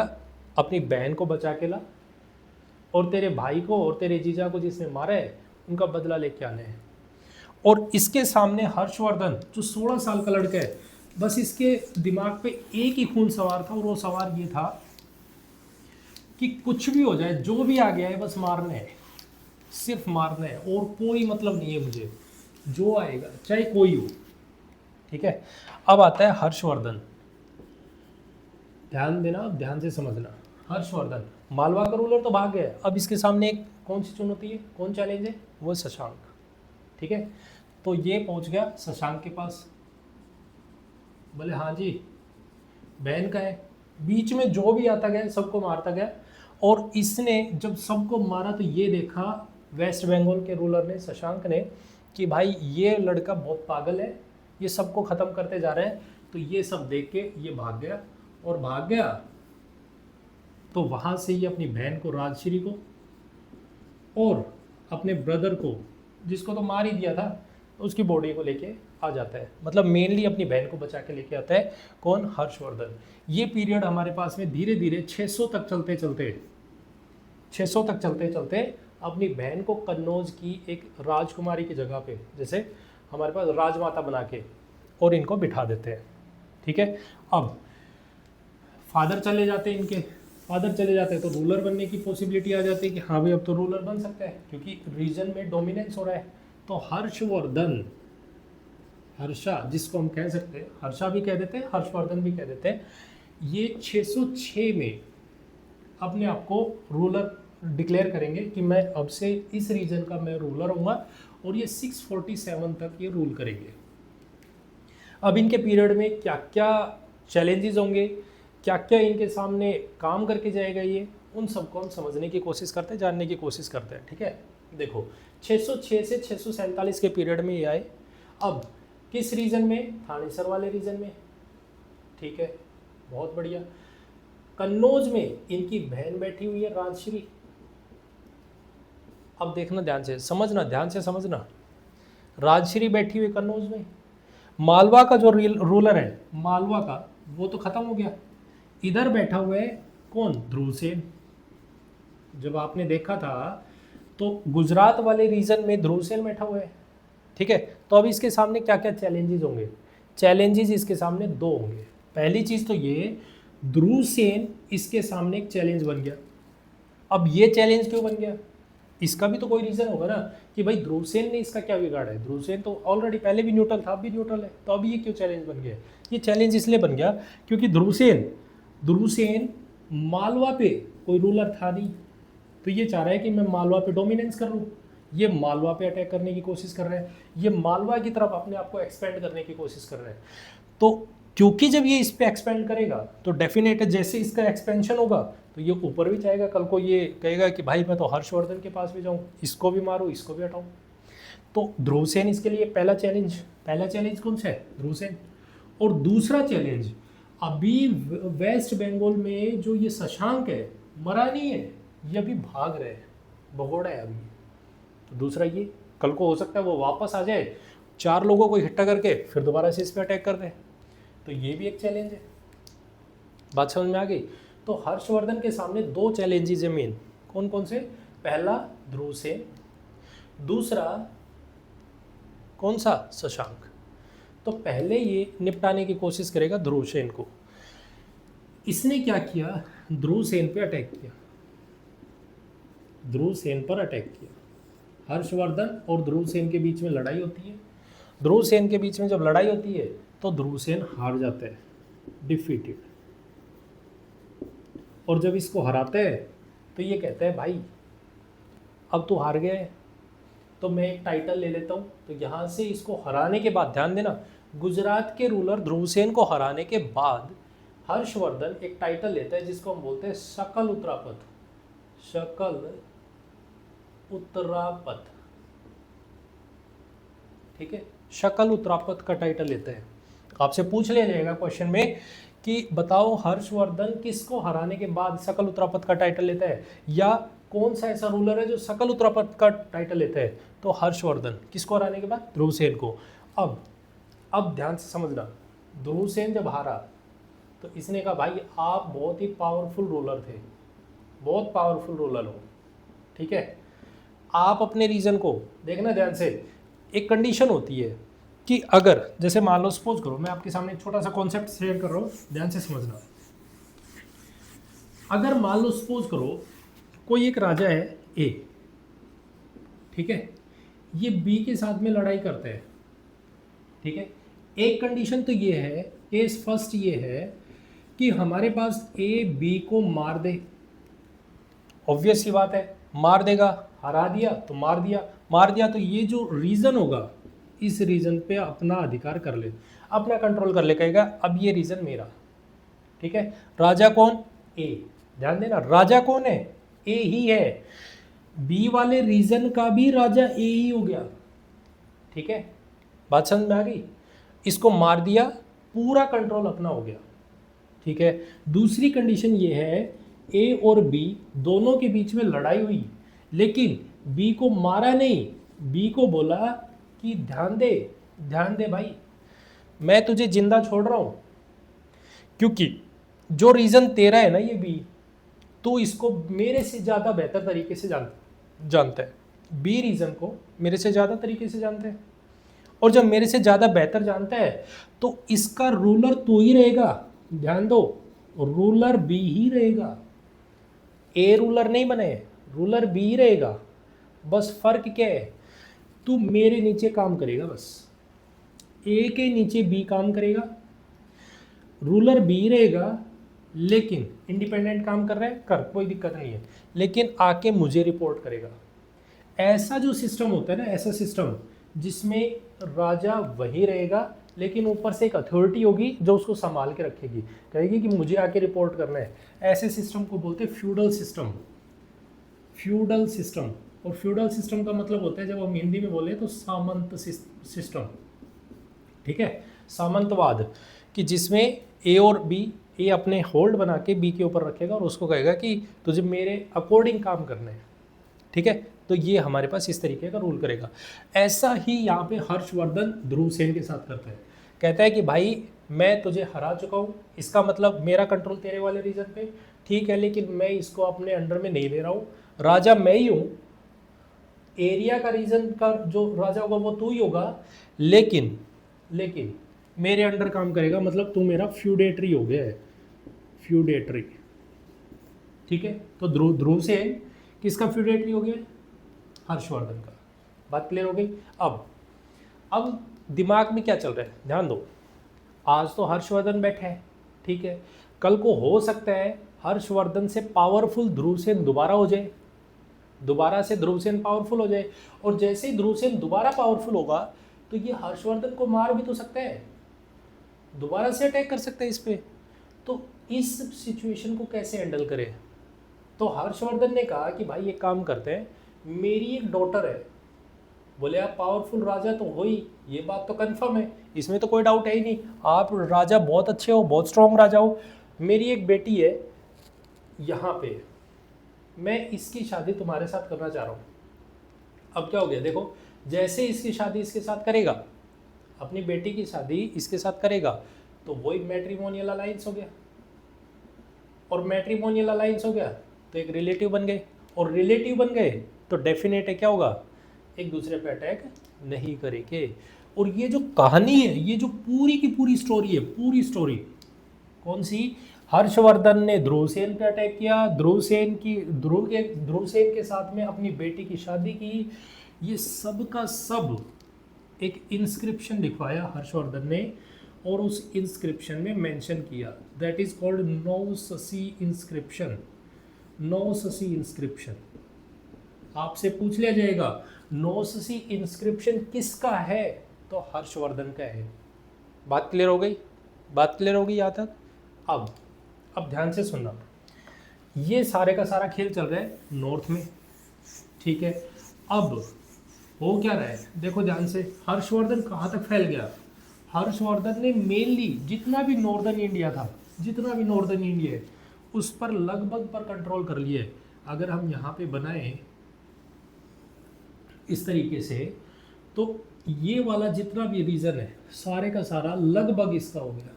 अपनी बहन को बचा के ला और तेरे भाई को और तेरे जीजा को जिसने मारा है उनका बदला लेके आने हैं। और इसके सामने हर्षवर्धन जो 16 साल का लड़का है, बस इसके दिमाग पे एक ही खून सवार था, और वो सवार ये था कि कुछ भी हो जाए, जो भी आ गया है बस मारना है, सिर्फ मारना है, और कोई मतलब नहीं है मुझे, जो आएगा चाहे कोई हो, ठीक है। अब आता है हर्षवर्धन, ध्यान देना, ध्यान से समझना। हर्षवर्धन मालवा का रूलर तो भाग गया, अब इसके सामने एक कौन सी चुनौती है, कौन चैलेंज है, वो शशांक, ठीक है। तो ये पहुंच गया शशांक के पास, बोले हाँ जी बहन का है, बीच में जो भी आता गया सबको मारता गया। और इसने जब सबको मारा तो ये देखा वेस्ट बंगाल के रूलर ने, शशांक ने, कि भाई ये लड़का बहुत पागल है, ये सबको ख़त्म करते जा रहे हैं। तो ये सब देख के ये भाग गया, और भाग गया तो वहाँ से ये अपनी बहन को, राजश्री को, और अपने ब्रदर को, जिसको तो मार ही दिया था, उसकी बॉडी को लेके आ जाता है। मतलब मेनली अपनी बहन को बचा के लेके आता है, कौन, हर्षवर्धन। ये पीरियड हमारे पास में धीरे धीरे 600 तक चलते चलते अपनी बहन को कन्नौज की एक राजकुमारी की जगह पे, जैसे हमारे पास राजमाता बना के और इनको बिठा देते हैं। ठीक है, अब फादर चले जाते हैं, इनके फादर चले जाते हैं तो रूलर बनने की पॉसिबिलिटी आ जाती है कि हाँ भाई अब तो रूलर बन सकता है, क्योंकि रीजन में डोमिनेंस हो रहा है। तो हर्षवर्धन, हर्षा जिसको हम कह सकते हैं, हर्षा भी कह देते हैं, हर्षवर्धन भी कह देते हैं, ये 606 में अपने आप को रूलर डिक्लेयर करेंगे कि मैं अब से इस रीजन का मैं रूलर हूँगा, और ये 647 तक ये रूल करेंगे। अब इनके पीरियड में क्या क्या चैलेंजेस होंगे, क्या क्या इनके सामने काम करके जाएगा ये, उन सबको हम समझने की कोशिश करते हैं, जानने की कोशिश करते हैं। ठीक है, देखो 606 से 647 के पीरियड में ये आए। अब किस रीजन में? थानेसर वाले रीजन में। ठीक है, बहुत बढ़िया। कन्नौज में इनकी बहन बैठी हुई है राजश्री। अब देखना ध्यान से, समझना, ध्यान से समझना, राजश्री बैठी हुई कन्नौज में। मालवा का जो रूलर है, मालवा का, वो तो खत्म हो गया। इधर बैठा हुआ है कौन? ध्रुवसेन। जब आपने देखा था तो गुजरात वाले रीजन में ध्रुवसेन बैठा हुआ है। ठीक है, तो अब इसके सामने क्या क्या चैलेंजेस होंगे? चैलेंजेस इसके सामने दो होंगे। पहली चीज तो ये, ध्रुवसेन इसके सामने एक चैलेंज बन गया। अब ये चैलेंज क्यों बन गया? इसका भी तो कोई रीजन होगा ना कि भाई ध्रुवसेन ने इसका क्या बिगाड़ा है। ध्रुवसेन तो ऑलरेडी पहले भी न्यूट्रल था, अब भी न्यूट्रल है, तो अब ये क्यों चैलेंज बन गया? ये चैलेंज इसलिए बन गया क्योंकि ध्रुवसेन मालवा पे कोई रूलर था नहीं, तो ये चाह रहा है कि मैं मालवा पे डोमिनेंस कर लूँ। ये मालवा पे अटैक करने की कोशिश कर रहे हैं, ये मालवा की तरफ अपने आप को एक्सपेंड करने की कोशिश कर रहे हैं। तो क्योंकि जब ये इस पे एक्सपेंड करेगा तो डेफिनेट जैसे इसका एक्सपेंशन होगा तो ये ऊपर भी जाएगा। कल को ये कहेगा कि भाई मैं तो हर्षवर्धन के पास भी जाऊँ, इसको भी मारूँ, इसको भी हटाऊँ। तो ध्रुवसेन इसके लिए पहला चैलेंज कौन सा है? ध्रुवसेन। और दूसरा चैलेंज, अभी वेस्ट बंगाल में जो ये शशांक है, मरा नहीं है, ये अभी भाग रहे हैं, भगोड़ा है अभी। तो दूसरा ये, कल को हो सकता है वो वापस आ जाए, 4 लोगों को इकट्ठा करके फिर दोबारा से इस पर अटैक कर दे, तो ये भी एक चैलेंज है। बात समझ में आ गई? तो हर्षवर्धन के सामने 2 चैलेंजेस है मेन। कौन कौन से? पहला ध्रुवसेन, दूसरा कौन सा? शशांक। तो पहले ये निपटाने की कोशिश करेगा ध्रुवसेन को। इसने क्या किया? ध्रुवसेन पे अटैक किया, ध्रुवसेन पर अटैक किया। हर्षवर्धन और ध्रुवसेन के बीच में लड़ाई होती है। ध्रुवसेन के बीच में जब लड़ाई होती है तो ध्रुवसेन हार जाता है, डिफीटेड। और जब इसको हराते हैं तो ये कहता है भाई अब तो हार गया है तो मैं एक टाइटल ले लेता हूँ। तो यहाँ से इसको हराने के बाद, ध्यान देना, गुजरात के रूलर ध्रुवसेन को हराने के बाद हर्षवर्धन एक टाइटल लेता है जिसको हम बोलते हैं शकल उत्तरापथ। शकल उत्तरापथ, ठीक है, शकल उत्तरापथ का टाइटल लेता है। आपसे पूछ लिया जाएगा क्वेश्चन में कि बताओ हर्षवर्धन किसको हराने के बाद सकल उत्तरापथ का टाइटल लेता है, या कौन सा ऐसा रूलर है जो सकल उत्तरापथ का टाइटल लेता है? तो हर्षवर्धन। किसको हराने के बाद? ध्रुवसेन को। अब ध्यान से समझना, ध्रुवसेन जब हारा तो इसने कहा भाई आप बहुत ही पावरफुल रूलर थे, बहुत पावरफुल रूलर हो, ठीक है, आप अपने रीजन को देखना ध्यान से। एक कंडीशन होती है कि अगर जैसे मान लो, सपोज करो, मैं आपके सामने एक छोटा सा कॉन्सेप्ट शेयर कर रहा हूँ, ध्यान से समझना। अगर मान लो सपोज करो कोई एक राजा है ए, ठीक है, ये बी के साथ में लड़ाई करते हैं, ठीक है। एक कंडीशन तो ये है, केस फर्स्ट ये है कि हमारे पास ए बी को मार दे। ऑब्वियस सी बात है, मार देगा, हरा दिया तो मार दिया तो ये जो रीजन होगा इस रीजन पे अपना अधिकार कर ले, अपना कंट्रोल कर ले, कहेगा अब ये रीजन मेरा, ठीक है। राजा कौन? ए। ध्यान देना, राजा कौन है? ए ही है। बी वाले रीजन का भी राजा ए ही हो गया, ठीक है। बात समझ में आ गई? इसको मार दिया, पूरा कंट्रोल अपना हो गया, ठीक है। दूसरी कंडीशन ये है, ए और बी दोनों के बीच में लड़ाई हुई, लेकिन बी को मारा नहीं, बी को बोला कि ध्यान दे भाई, मैं तुझे जिंदा छोड़ रहा हूं, क्योंकि जो रीजन तेरा है ना ये बी, तो इसको मेरे से ज़्यादा बेहतर तरीके से जानता है, बी रीजन को मेरे से ज़्यादा तरीके से जानते हैं। और जब मेरे से ज़्यादा बेहतर जानता है तो इसका रूलर तो ही रहेगा, ध्यान दो, रूलर बी ही रहेगा, ए रूलर नहीं बने, रूलर बी ही रहेगा। बस फर्क क्या है, तू मेरे नीचे काम करेगा, बस ए के नीचे बी काम करेगा, रूलर बी रहेगा, लेकिन इंडिपेंडेंट काम कर रहा है कर, कोई दिक्कत नहीं है, लेकिन आके मुझे रिपोर्ट करेगा। ऐसा जो सिस्टम होता है ना, ऐसा सिस्टम जिसमें राजा वही रहेगा लेकिन ऊपर से एक अथॉरिटी होगी जो उसको संभाल के रखेगी, कहेगी कि मुझे आके रिपोर्ट करना है, ऐसे सिस्टम को बोलते हैं फ्यूडल सिस्टम। फ्यूडल सिस्टम, और फ्यूडल सिस्टम का मतलब होता है, जब हम हिंदी में बोले तो सामंत सिस्टम, ठीक है, सामंतवाद, कि जिसमें ए और बी, ए अपने होल्ड बना के बी के ऊपर रखेगा और उसको कहेगा कि तुझे मेरे अकॉर्डिंग काम करना है, ठीक है। तो ये हमारे पास इस तरीके का रूल करेगा। ऐसा ही यहाँ पे हर्षवर्धन ध्रुव सेन के साथ करता है, कहता है कि भाई मैं तुझे हरा चुका हूँ, इसका मतलब मेरा कंट्रोल तेरे वाले रीजन पे, ठीक है, लेकिन मैं इसको अपने अंडर में नहीं ले रहा हूँ, राजा मैं ही हूँ, एरिया का रीजन का जो राजा होगा वो तू ही होगा, लेकिन मेरे अंडर काम करेगा, मतलब तू मेरा फ्यूडेटरी हो गया है, फ्यूडेटरी, ठीक है। तो ध्रुव सेन किसका फ्यूडेटरी हो गया, हर्षवर्धन का। बात क्लियर हो गई। अब दिमाग में क्या चल रहा है, ध्यान दो, आज तो हर्षवर्धन बैठा है, ठीक है, कल को हो सकता है हर्षवर्धन से पावरफुल ध्रुव सेन दोबारा हो जाए, दोबारा से ध्रुव सेन पावरफुल हो जाए, और जैसे ही ध्रुव सेन दोबारा पावरफुल होगा तो ये हर्षवर्धन को मार भी तो सकता है, दोबारा से अटैक कर सकता है इस पे। तो इस सिचुएशन को कैसे हैंडल करें, तो हर्षवर्धन ने कहा कि भाई एक काम करते हैं, मेरी एक डॉटर है, बोले आप पावरफुल राजा तो हो ही, ये बात तो कंफर्म है, इसमें तो कोई डाउट है ही नहीं, आप राजा बहुत अच्छे हो, बहुत स्ट्रॉन्ग राजा हो, मेरी एक बेटी है यहाँ पे, मैं इसकी शादी तुम्हारे साथ करना चाह रहा हूँ। अब क्या हो गया, देखो, जैसे इसकी शादी इसके साथ करेगा, अपनी बेटी की शादी इसके साथ करेगा, तो वही मैट्रिमोनियल अलायंस हो गया, और मैट्रिमोनियल अलायंस हो गया तो एक रिलेटिव बन गए, और रिलेटिव बन गए तो डेफिनेट है क्या होगा, एक दूसरे पे अटैक नहीं करेंगे। और ये जो कहानी है, ये जो पूरी की पूरी स्टोरी है, पूरी स्टोरी कौन सी, हर्षवर्धन ने ध्रुव सेन पे अटैक किया, ध्रुव सेन के साथ में अपनी बेटी की शादी की, ये सब का सब एक इंस्क्रिप्शन लिखवाया हर्षवर्धन ने, और उस इंस्क्रिप्शन में मेंशन किया, that is called Nausasi inscription. Nausasi inscription आपसे पूछ लिया जाएगा, नौससी इंस्क्रिप्शन किसका है, तो हर्षवर्धन का है। बात क्लियर हो गई, बात क्लियर हो गई यहाँ तक। अब ध्यान से सुनना, ये सारे का सारा खेल चल रहा है नॉर्थ में, ठीक है। अब हो क्या रहा है, देखो ध्यान से, हर्षवर्धन कहाँ तक फैल गया, हर्षवर्धन ने मेनली जितना भी नॉर्दर्न इंडिया था, जितना भी नॉर्दर्न इंडिया है, उस पर लगभग पर कंट्रोल कर लिया है। अगर हम यहाँ पे बनाएं इस तरीके से, तो ये वाला जितना भी रीजन है सारे का सारा लगभग इसका हो गया,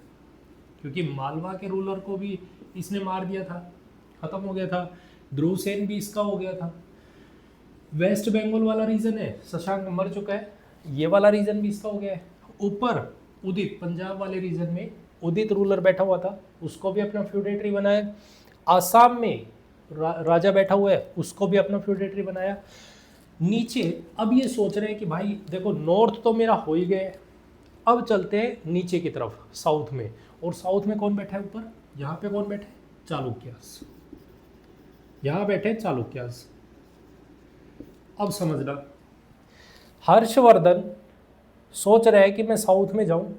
क्योंकि मालवा के रूलर को भी इसने मार दिया था, खत्म हो गया था, ध्रुव सेन भी इसका हो गया था। वेस्ट बंगाल वाला रीजन है, शशांक मर चुका है, ये वाला रीजन भी इसका हो गया है। ऊपर उदित, पंजाब वाले रीजन में उदित रूलर बैठा हुआ था, उसको भी अपना फ्यूडेटरी बनाया। आसाम में राजा बैठा हुआ है, उसको भी अपना फ्यूडेटरी बनाया। नीचे अब ये सोच रहे हैं कि भाई देखो, नॉर्थ तो मेरा हो ही गया, अब चलते हैं नीचे की तरफ, साउथ में। और साउथ में कौन बैठा है ऊपर, यहाँ पे कौन बैठे, चालुक्यास, यहाँ बैठे चालुक्यास। अब समझना, हर्षवर्धन सोच रहा है कि मैं साउथ में जाऊं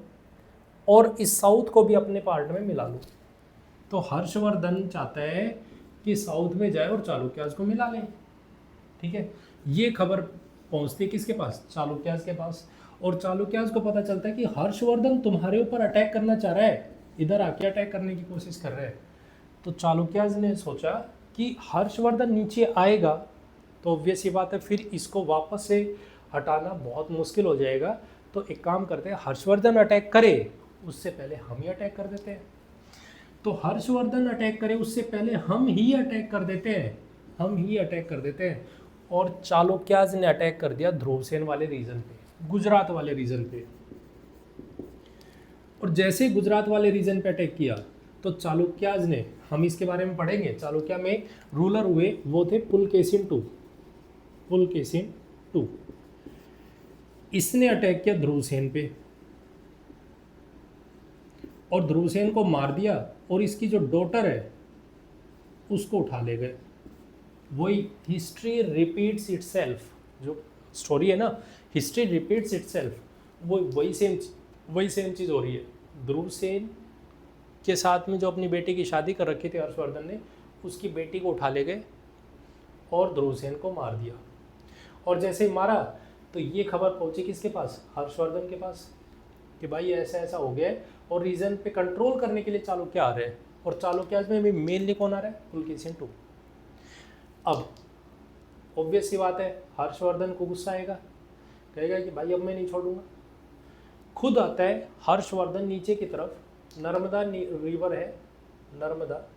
और इस साउथ को भी अपने पार्ट में मिला लूं। तो हर्षवर्धन चाहता है कि साउथ में जाए और चालुक्यास को मिला ले, ठीक है। ये खबर पहुंचती किसके पास, चालुक्यास के पास, और चालुक्यास को पता चलता है कि हर्षवर्धन तुम्हारे ऊपर अटैक करना चाह रहा है, इधर आके अटैक करने की कोशिश कर रहा है। तो चालुक्यास ने सोचा कि हर्षवर्धन नीचे आएगा तो ऑब्वियस ही बात है, फिर इसको वापस से हटाना बहुत मुश्किल हो जाएगा। तो एक काम करते हैं, हर्षवर्धन अटैक करे उससे पहले हम ही अटैक कर देते हैं। तो हर्षवर्धन अटैक करे उससे पहले हम ही अटैक कर देते हैं, हम ही अटैक कर देते हैं। और चालुक्यास ने अटैक कर दिया ध्रुव सेन वाले रीजन पे। गुजरात वाले रीजन पे। और जैसे गुजरात वाले रीजन पे अटैक किया तो चालुक्याज ने, हम इसके बारे में पढ़ेंगे, चालुक्य में रूलर हुए वो थे पुलकेशिन टू। पुलकेशिन टू इसने अटैक किया ध्रुवसेन पे और ध्रुवसेन को मार दिया और इसकी जो डॉटर है उसको उठा ले गए। वही हिस्ट्री रिपीट्स इटसेल्फ, जो स्टोरी है ना, हिस्ट्री रिपीट्स इटसेल्फ, वो वही सेम चीज़ हो रही है। ध्रुवसेन के साथ में जो अपनी बेटी की शादी कर रखी थी हर्षवर्धन ने, उसकी बेटी को उठा ले गए और ध्रुवसेन को मार दिया। और जैसे ही मारा तो ये खबर पहुंची किसके पास, हर्षवर्धन के पास, कि भाई ऐसा ऐसा हो गया है और रीजन पे कंट्रोल करने के लिए चालुक्य आ रहे हैं। और चालुक्याज में भी मेनली कौन आ रहा है, पुलकेशिन टू। अब ऑब्वियस सी बात है, हर्षवर्धन को गुस्सा आएगा, कहेगा कि भाई अब मैं नहीं छोड़ूंगा। खुद आता है हर्षवर्धन नीचे की तरफ, नर्मदा रिवर है, नर्मदा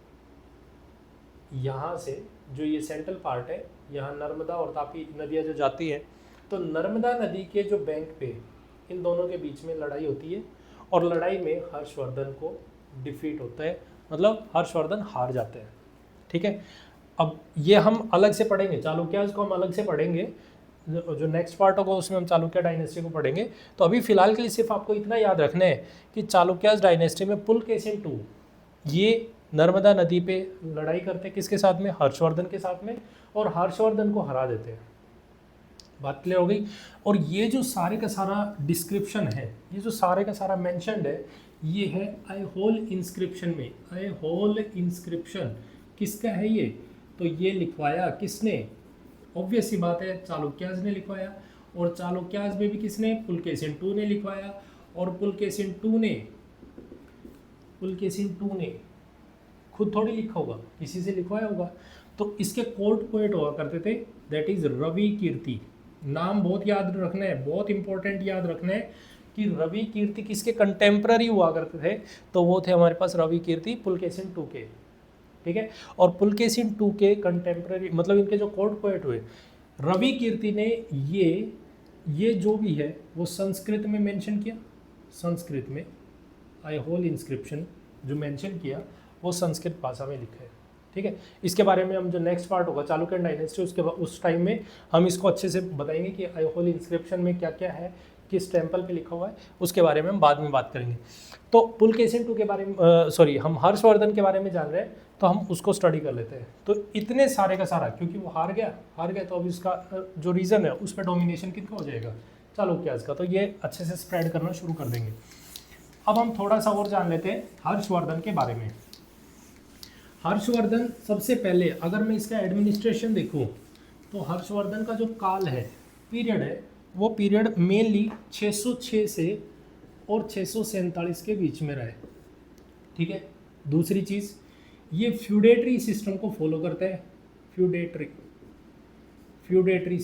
यहाँ से जो ये सेंट्रल पार्ट है, यहाँ नर्मदा और तापी नदियाँ जो जाती है, तो नर्मदा नदी के जो बैंक पे इन दोनों के बीच में लड़ाई होती है और लड़ाई में हर्षवर्धन को डिफीट होता है, मतलब हर्षवर्धन हार जाते हैं। ठीक है, अब ये हम अलग से पढ़ेंगे, चालुक्याज को हम अलग से पढ़ेंगे, जो नेक्स्ट पार्ट होगा उसमें हम चालुक्य डायनेस्टी को पढ़ेंगे। तो अभी फिलहाल के लिए सिर्फ आपको इतना याद रखना है कि चालुक्याज डायनेस्टी में पुलकेशिन टू ये नर्मदा नदी पे लड़ाई करते हैं, किसके साथ में, हर्षवर्धन के साथ में, और हर्षवर्धन को हरा देते हैं। बात क्लियर हो गई। और ये जो सारे का सारा डिस्क्रिप्शन है, ये जो सारे का सारा मेंशन्ड है, ये है ऐहोल इंस्क्रिप्शन में। ऐहोल इंस्क्रिप्शन किसका है ये, तो ये लिखवाया किसने, ऑब्वियस सी बात है चालुक्याज ने लिखवाया। और चालुक्याज में भी किसने, पुलकेशिन टू ने लिखवाया। और पुलकेशिन टू ने खुद थोड़ी लिखा होगा, किसी से लिखवाया होगा। तो इसके कोर्ट पोएट हुआ करते थे, दैट इज रवि कीर्ति। नाम बहुत याद रखना है, बहुत इंपॉर्टेंट याद रखना है कि रवि कीर्ति किसके कंटेम्प्ररी हुआ करते थे, तो वो थे हमारे पास रवि कीर्ति पुलकेशिन टू के। ठीक है, और पुलकेशिन टू के कंटेम्प्ररी मतलब इनके जो कोर्ट पोएट हुए, रवि कीर्ति ने ये जो भी है वो संस्कृत में मेंशन किया, संस्कृत में ऐहोल इंस्क्रिप्शन जो मेंशन किया वो संस्कृत भाषा में लिखा है। ठीक है, इसके बारे में हम जो नेक्स्ट पार्ट होगा चालुक्यन डायनेस्टी, उसके बाद उस टाइम में हम इसको अच्छे से बताएंगे कि ऐहोल इंस्क्रिप्शन में क्या क्या है, किस टेम्पल पे लिखा हुआ है, उसके बारे में हम बाद में बात करेंगे। तो पुलकेशिन टू के बारे में हम हर्षवर्धन के बारे में जान रहे हैं, तो हम उसको स्टडी कर लेते हैं। तो इतने सारे का सारा, क्योंकि वो हार गया तो अब इसका जो रीज़न है उस पर डोमिनेशन किसका हो जाएगा, चालुक्याज का। तो ये अच्छे से स्प्रेड करना शुरू कर देंगे। अब हम थोड़ा सा और जान लेते हैं हर्षवर्धन के बारे में। हर्षवर्धन सबसे पहले अगर मैं इसका एडमिनिस्ट्रेशन देखूं तो हर्षवर्धन का जो काल है, पीरियड है, वो पीरियड मेनली 606 से और 647 के बीच में रहे। ठीक है, दूसरी चीज़ ये फ्यूडेटरी सिस्टम को फॉलो करता है। फ्यूडेटरी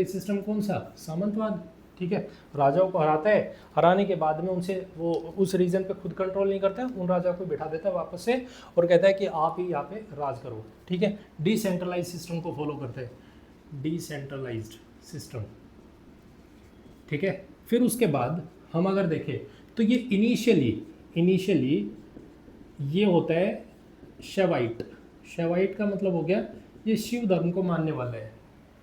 सिस्टम कौन सा, सामंतवाद। ठीक है, राजाओं को हराता है, हराने के बाद में उनसे वो उस रीजन पे खुद कंट्रोल नहीं करता है, उन राजाओं को बिठा देता है वापस से और कहता है कि आप ही यहाँ पे राज करो। ठीक है, डिसेंट्रलाइज सिस्टम को फॉलो करते हैं, डिसेंट्रलाइज्ड सिस्टम। ठीक है, फिर उसके बाद हम अगर देखें तो ये इनिशियली ये होता है शैवाइट का मतलब हो गया ये शिव धर्म को मानने वाला है।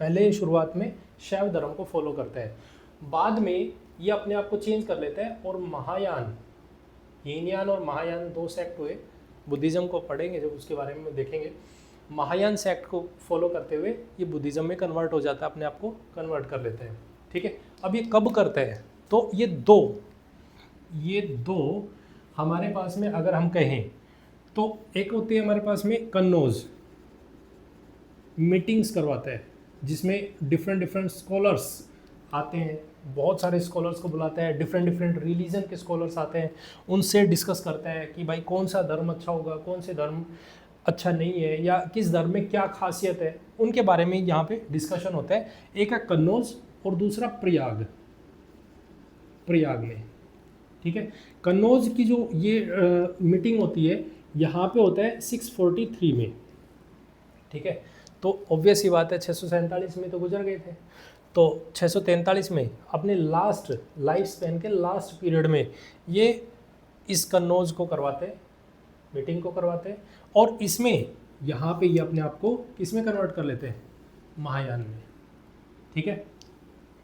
पहले शुरुआत में शैव धर्म को फॉलो करता है, बाद में ये अपने आप को चेंज कर लेता है और महायान, हीनयान और महायान दो सेक्ट हुए। बुद्धिज़्म को पढ़ेंगे जब उसके बारे में देखेंगे। महायान सेक्ट को फॉलो करते हुए ये बुद्धिज़्म में कन्वर्ट हो जाता है, अपने आप को कन्वर्ट कर लेते हैं। ठीक है, अब ये कब करते हैं, तो ये दो हमारे पास में अगर हम कहें तो एक होती है हमारे पास में कन्नौज, मीटिंग्स करवाता है जिसमें डिफरेंट स्कॉलर्स आते हैं, बहुत सारे स्कॉलर्स को बुलाता है, डिफरेंट रिलीजन के स्कॉलर्स आते हैं, उनसे डिस्कस करता है कि भाई कौन सा धर्म अच्छा होगा, कौन से धर्म अच्छा नहीं है, या किस धर्म में क्या खासियत है, उनके बारे में यहाँ पे डिस्कशन होता है। एक है कन्नौज और दूसरा प्रयाग में। ठीक है, कन्नौज की जो ये मीटिंग होती है यहाँ पे होता है 643 में। ठीक है, तो ऑब्वियस ही बात है 647 में तो गुजर गए थे, तो 643 में अपने लास्ट लाइफ स्पैन के लास्ट पीरियड में ये इस कन्नौज को करवाते, मीटिंग को करवाते, और इसमें यहाँ पे ये अपने आप को किसमें कन्वर्ट कर लेते हैं, महायान में। ठीक है,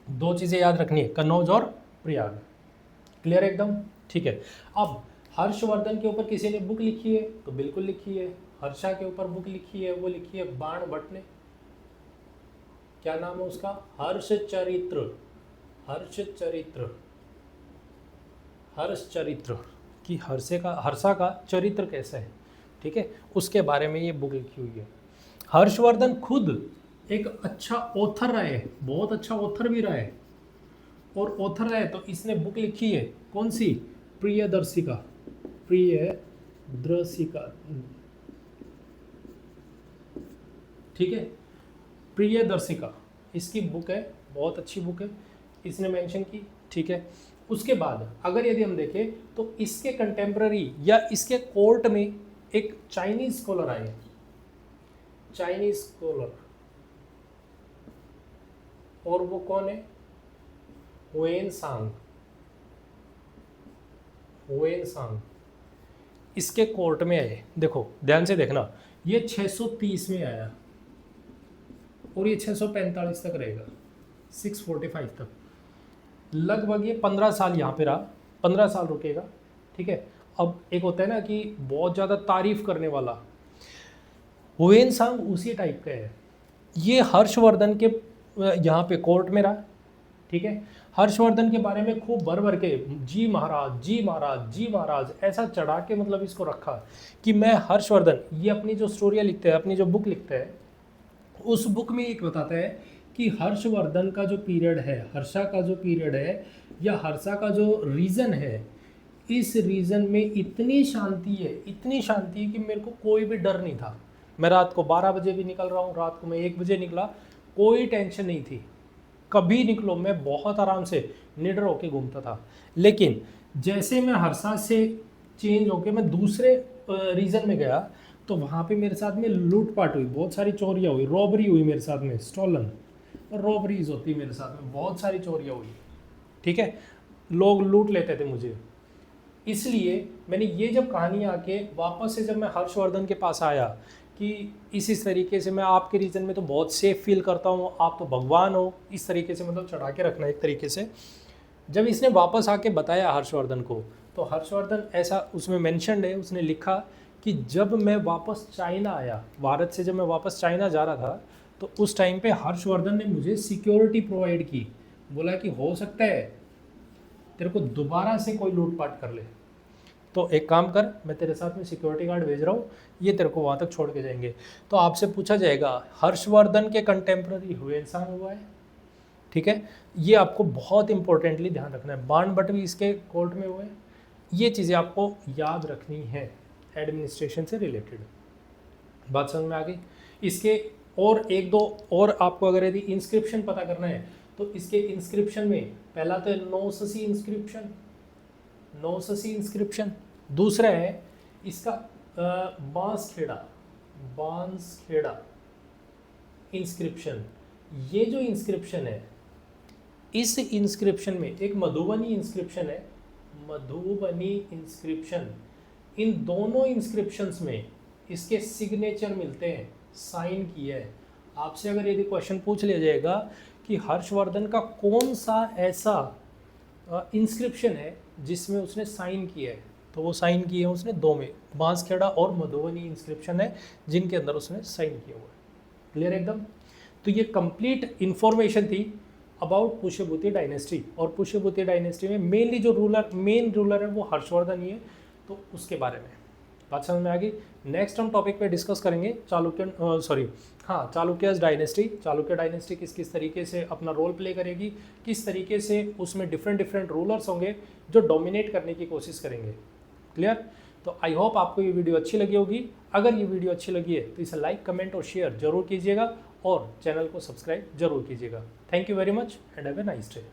दो चीज़ें याद रखनी है, कन्नौज और प्रयाग। क्लियर एकदम? ठीक है। अब हर्षवर्धन के ऊपर किसी ने बुक लिखी है तो बिल्कुल लिखी है। हर्षा के ऊपर बुक लिखी है, वो लिखी है बाण भट्ट ने। क्या नाम है उसका? हर्षचरित्र। हर्षचरित्र, हर्षचरित्र कि हर्षा का चरित्र कैसा है। ठीक है, उसके बारे में ये बुक लिखी हुई है। हर्षवर्धन खुद एक अच्छा ऑथर रहा है, बहुत अच्छा ऑथर भी रहा है, और ऑथर रहा है तो इसने बुक लिखी है कौन सी? प्रियदर्शिका। प्रियदर्शिका, ठीक है, प्रियदर्शिका इसकी बुक है, बहुत अच्छी बुक है, इसने मेंशन की। ठीक है, उसके बाद अगर यदि हम देखें तो इसके कंटेम्प्ररी या इसके कोर्ट में एक चाइनीज स्कॉलर आए, चाइनीज स्कॉलर, और वो कौन है? हुएन सांग। हुएन सांग इसके कोर्ट में आए। देखो ध्यान से देखना, ये 630 में आया और ये 645 तक रहेगा, 645 तक, लगभग ये 15 साल यहाँ पे रहा, 15 साल रुकेगा। ठीक है, अब एक होता है ना कि बहुत ज़्यादा तारीफ करने वाला, हुएन सांग उसी टाइप का है। ये हर्षवर्धन के यहाँ पे कोर्ट में रहा। ठीक है, हर्षवर्धन के बारे में खूब भर भर के जी महाराज, जी महाराज, जी महाराज ऐसा चढ़ा के मतलब इसको रखा कि मैं हर्षवर्धन, ये अपनी जो स्टोरियाँ लिखते हैं, अपनी जो बुक लिखते हैं, उस बुक में एक बताता है कि हर्षवर्धन का जो पीरियड है, हर्षा का जो पीरियड है या हर्षा का जो रीजन है, इस रीजन में इतनी शांति है, इतनी शांति है कि मेरे को कोई भी डर नहीं था। मैं रात को 12 बजे भी निकल रहा हूँ, रात को मैं 1 बजे निकला, कोई टेंशन नहीं थी, कभी निकलो मैं बहुत आराम से निडर होके घूमता था। लेकिन जैसे मैं हर्षा से चेंज होके मैं दूसरे रीजन में गया तो वहाँ पे मेरे साथ में लूटपाट हुई, बहुत सारी चोरियाँ हुई, रॉबरी हुई मेरे साथ में, स्टॉलन रॉबरीज होती मेरे साथ में, बहुत सारी चोरियाँ हुई। ठीक है, लोग लूट लेते थे मुझे। इसलिए मैंने ये जब कहानी आके वापस से जब मैं हर्षवर्धन के पास आया कि इस तरीके से मैं आपके रीजन में तो बहुत सेफ फील करता हूँ, आप तो भगवान हो, इस तरीके से मतलब चढ़ा के रखना एक तरीके से। जब इसने वापस आके बताया हर्षवर्धन को, तो हर्षवर्धन ऐसा उसमें मेंशन्ड है, उसने लिखा कि जब मैं वापस चाइना आया, भारत से जब मैं वापस चाइना जा रहा था, तो उस टाइम पे हर्षवर्धन ने मुझे सिक्योरिटी प्रोवाइड की, बोला कि हो सकता है तेरे को दोबारा से कोई लूटपाट कर ले, तो एक काम कर, मैं तेरे साथ में सिक्योरिटी गार्ड भेज रहा हूँ, ये तेरे को वहाँ तक छोड़ के जाएंगे। तो आपसे पूछा जाएगा हर्षवर्धन के कंटेम्प्ररी हुएन सांग हुआ है। ठीक है, ये आपको बहुत इंपॉर्टेंटली ध्यान रखना है। बाण भट्ट भी इसके कोर्ट में हुए, ये चीज़ें आपको याद रखनी है एडमिनिस्ट्रेशन से रिलेटेड। बात समझ में आ गई? इसके और एक दो और आपको अगर यदि इंस्क्रिप्शन पता करना है तो इसके इंस्क्रिप्शन में पहला तो नौससी इंस्क्रिप्शन, नौससी इंस्क्रिप्शन, दूसरा है इसका बांसखेड़ा, बांसखेड़ा इंस्क्रिप्शन। ये जो इंस्क्रिप्शन है, इस इंस्क्रिप्शन में एक मधुबनी इंस्क्रिप्शन है, मधुबनी इंस्क्रिप्शन, इन दोनों इंस्क्रिप्शंस में इसके सिग्नेचर मिलते हैं, साइन किया है। आपसे अगर यदि क्वेश्चन पूछ लिया जाएगा कि हर्षवर्धन का कौन सा ऐसा इंस्क्रिप्शन है जिसमें उसने साइन किया है, तो वो साइन किए हैं उसने दो में, बांसखेड़ा और मधुबनी इंस्क्रिप्शन है जिनके अंदर उसने साइन किया हुआ है। क्लियर एकदम? तो ये कंप्लीट इंफॉर्मेशन थी अबाउट पुष्यभूति डायनेस्टी, और पुष्यभूति डायनेस्टी में मेन रूलर है वो हर्षवर्धन ही है, तो उसके बारे में बात समझ में आ गई। नेक्स्ट हम टॉपिक पे डिस्कस करेंगे चालुक्य डायनेस्टी। चालुक्य डायनेस्टी किस किस तरीके से अपना रोल प्ले करेगी, किस तरीके से उसमें डिफरेंट रूलर्स होंगे जो डोमिनेट करने की कोशिश करेंगे। क्लियर? तो आई होप आपको ये वीडियो अच्छी लगी होगी। अगर ये वीडियो अच्छी लगी है तो इसे लाइक, कमेंट और शेयर जरूर कीजिएगा और चैनल को सब्सक्राइब जरूर कीजिएगा। Thank you very much and have a nice day.